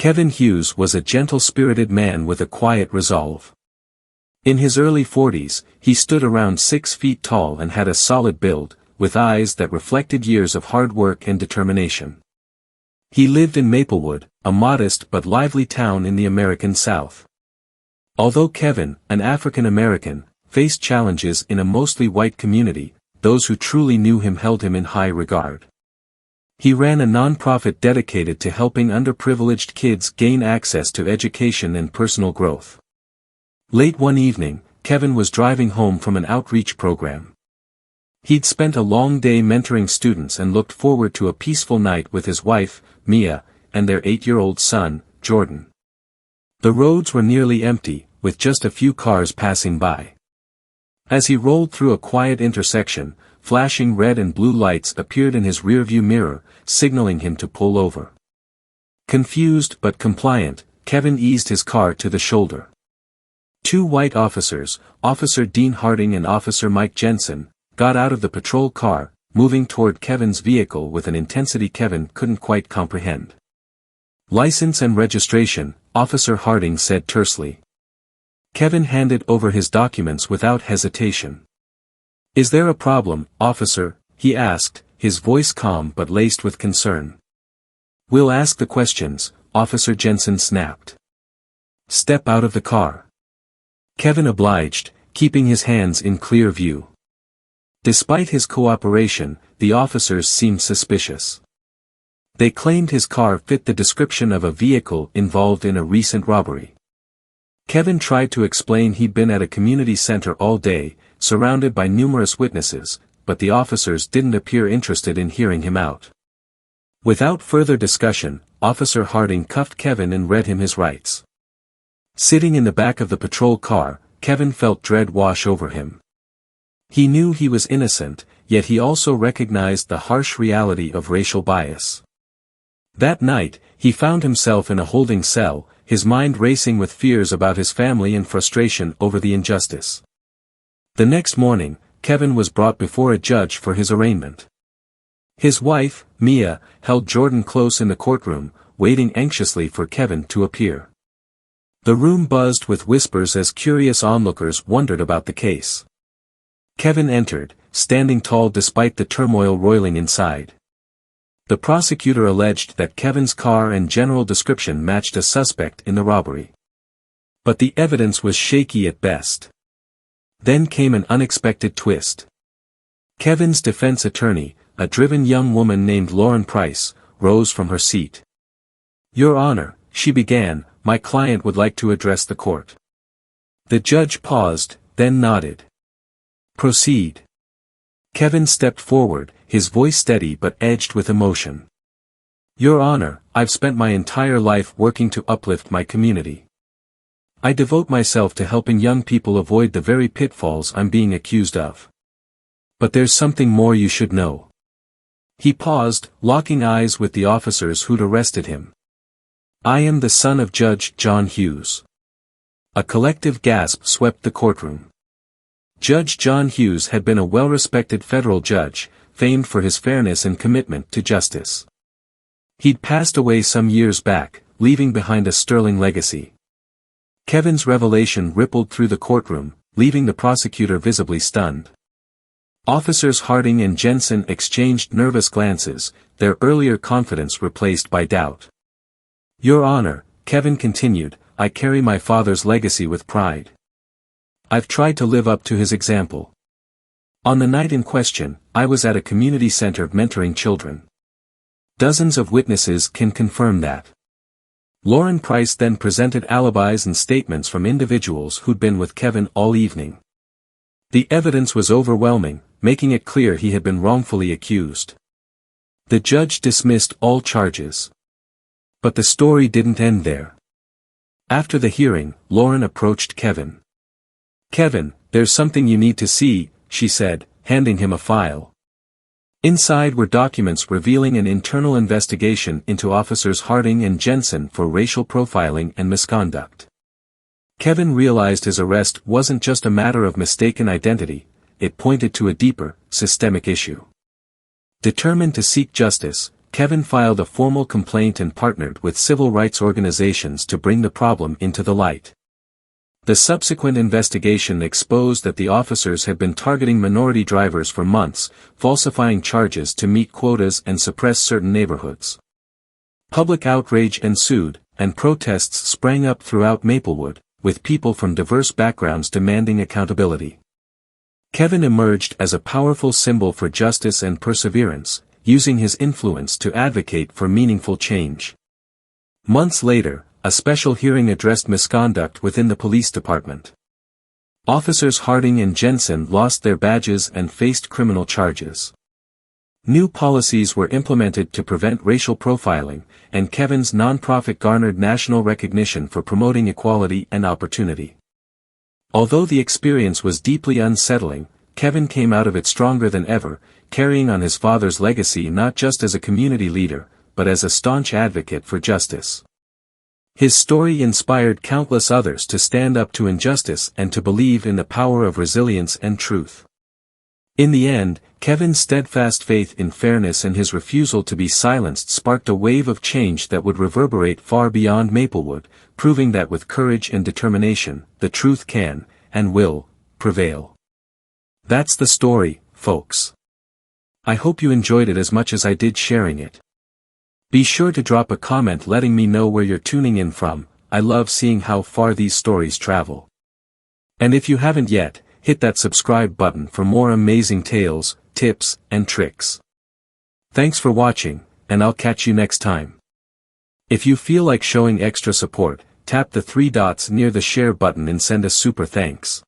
Kevin Hughes was a gentle-spirited man with a quiet resolve. In his early 40s, he stood around 6 feet tall and had a solid build, with eyes that reflected years of hard work and determination. He lived in Maplewood, a modest but lively town in the American South. Although Kevin, an African American, faced challenges in a mostly white community, those who truly knew him held him in high regard. He ran a nonprofit dedicated to helping underprivileged kids gain access to education and personal growth. Late one evening, Kevin was driving home from an outreach program. He'd spent a long day mentoring students and looked forward to a peaceful night with his wife, Mia, and their 8-year-old son, Jordan. The roads were nearly empty, with just a few cars passing by. As he rolled through a quiet intersection, flashing red and blue lights appeared in his rearview mirror, signaling him to pull over. Confused but compliant, Kevin eased his car to the shoulder. 2 white officers, Officer Dean Harding and Officer Mike Jensen, got out of the patrol car, moving toward Kevin's vehicle with an intensity Kevin couldn't quite comprehend. "License and registration," Officer Harding said tersely. Kevin handed over his documents without hesitation. "Is there a problem, officer?" he asked, his voice calm but laced with concern. "We'll ask the questions," Officer Jensen snapped. "Step out of the car." Kevin obliged, keeping his hands in clear view. Despite his cooperation, the officers seemed suspicious. They claimed his car fit the description of a vehicle involved in a recent robbery. Kevin tried to explain he'd been at a community center all day, surrounded by numerous witnesses, but the officers didn't appear interested in hearing him out. Without further discussion, Officer Harding cuffed Kevin and read him his rights. Sitting in the back of the patrol car, Kevin felt dread wash over him. He knew he was innocent, yet he also recognized the harsh reality of racial bias. That night, he found himself in a holding cell, his mind racing with fears about his family and frustration over the injustice. The next morning, Kevin was brought before a judge for his arraignment. His wife, Mia, held Jordan close in the courtroom, waiting anxiously for Kevin to appear. The room buzzed with whispers as curious onlookers wondered about the case. Kevin entered, standing tall despite the turmoil roiling inside. The prosecutor alleged that Kevin's car and general description matched a suspect in the robbery. But the evidence was shaky at best. Then came an unexpected twist. Kevin's defense attorney, a driven young woman named Lauren Price, rose from her seat. "Your Honor," she began, "my client would like to address the court." The judge paused, then nodded. "Proceed." Kevin stepped forward, his voice steady but edged with emotion. "Your Honor, I've spent my entire life working to uplift my community. I devote myself to helping young people avoid the very pitfalls I'm being accused of. But there's something more you should know." He paused, locking eyes with the officers who'd arrested him. "I am the son of Judge John Hughes." A collective gasp swept the courtroom. Judge John Hughes had been a well-respected federal judge, famed for his fairness and commitment to justice. He'd passed away some years back, leaving behind a sterling legacy. Kevin's revelation rippled through the courtroom, leaving the prosecutor visibly stunned. Officers Harding and Jensen exchanged nervous glances, their earlier confidence replaced by doubt. "Your Honor," Kevin continued, "I carry my father's legacy with pride. I've tried to live up to his example. On the night in question, I was at a community center mentoring children. Dozens of witnesses can confirm that." Lauren Price then presented alibis and statements from individuals who'd been with Kevin all evening. The evidence was overwhelming, making it clear he had been wrongfully accused. The judge dismissed all charges. But the story didn't end there. After the hearing, Lauren approached Kevin. "Kevin, there's something you need to see," she said, handing him a file. Inside were documents revealing an internal investigation into Officers Harding and Jensen for racial profiling and misconduct. Kevin realized his arrest wasn't just a matter of mistaken identity, it pointed to a deeper, systemic issue. Determined to seek justice, Kevin filed a formal complaint and partnered with civil rights organizations to bring the problem into the light. The subsequent investigation exposed that the officers had been targeting minority drivers for months, falsifying charges to meet quotas and suppress certain neighborhoods. Public outrage ensued, and protests sprang up throughout Maplewood, with people from diverse backgrounds demanding accountability. Kevin emerged as a powerful symbol for justice and perseverance, using his influence to advocate for meaningful change. Months later, a special hearing addressed misconduct within the police department. Officers Harding and Jensen lost their badges and faced criminal charges. New policies were implemented to prevent racial profiling, and Kevin's nonprofit garnered national recognition for promoting equality and opportunity. Although the experience was deeply unsettling, Kevin came out of it stronger than ever, carrying on his father's legacy not just as a community leader, but as a staunch advocate for justice. His story inspired countless others to stand up to injustice and to believe in the power of resilience and truth. In the end, Kevin's steadfast faith in fairness and his refusal to be silenced sparked a wave of change that would reverberate far beyond Maplewood, proving that with courage and determination, the truth can, and will, prevail. That's the story, folks. I hope you enjoyed it as much as I did sharing it. Be sure to drop a comment letting me know where you're tuning in from. I love seeing how far these stories travel. And if you haven't yet, hit that subscribe button for more amazing tales, tips, and tricks. Thanks for watching, and I'll catch you next time. If you feel like showing extra support, tap the 3 dots near the share button and send a super thanks.